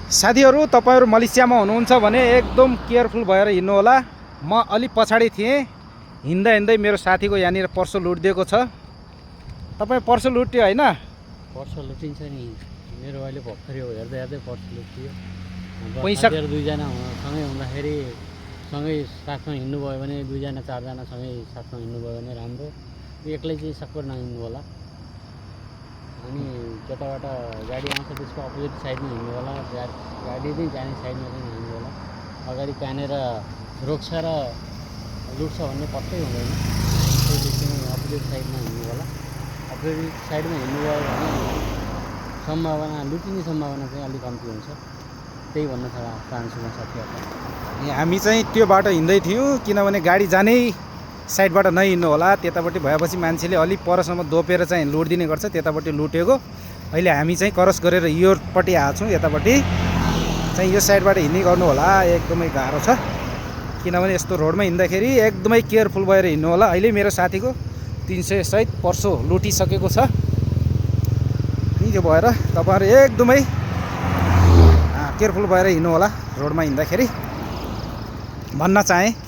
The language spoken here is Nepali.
साथीहरू तपाईहरु मलेसियामा हुनुहुन्छ भने एकदम केयरफुल भएर हिँड्नु होला। म अलि पछाडी थिएँ, हिँड्दै हिँड्दै मेरो साथीको यहाँनिर पर्सो लुटिदिएको छ। तपाई पर्सो लुट्यो हैन? पर्सो लुटिन्छ नि, मेरो अहिले भर्खरै हो, हेर्दै हेर्दै पर्सो लुटियो। पैसा दुईजना सँगै हुँदाखेरि सँगै साथमा हिँड्नुभयो भने, दुईजना चारजना सँगै साथमा हिँड्नुभयो भने राम्रो। एक्लै चाहिँ सबै नहिँड्नु होला। अनि जताबाट गाडी आउँछ त्यसको अपोजिट साइडमा हिँड्नु होला। गाडी चाहिँ जाने साइडमा चाहिँ हिँड्नु होला। अगाडि कहाँनिर रोक्छ र लुट्छ भन्ने पत्तै हुँदैन। त्यसैले अपोजिट साइडमा हिँड्नु होला। अपोजिट साइडमा हिँड्नुभयो भने सम्भावना लुटिने सम्भावना चाहिँ अलिक कम्ती हुन्छ। त्यही भन्न चाहन्छु म साथीहरूलाई। हामी चाहिँ त्यो बाटो हिँड्दै थियौँ, किनभने गाडी जाने साइडबाट नहिँड्नु होला। त्यतापट्टि भएपछि मान्छेले अलिक परसम्म दोपेर चाहिँ लुटिदिने गर्छ, त्यतापट्टि लुटेको। अहिले हामी चाहिँ क्रस गरेर योपट्टि आछौँ, यतापट्टि चाहिँ यो साइडबाट हिँड्ने गर्नु होला। एकदमै गाह्रो छ, किनभने यस्तो रोडमा हिँड्दाखेरि एकदमै केयरफुल भएर हिँड्नु होला। अहिले मेरो साथीको 300 सहित पर्सो लुटिसकेको छ। अनि त्यो भएर तपाईहरु एकदमै केयरफुल भएर हिँड्नु होला रोडमा हिँड्दाखेरि भन्न चाहे।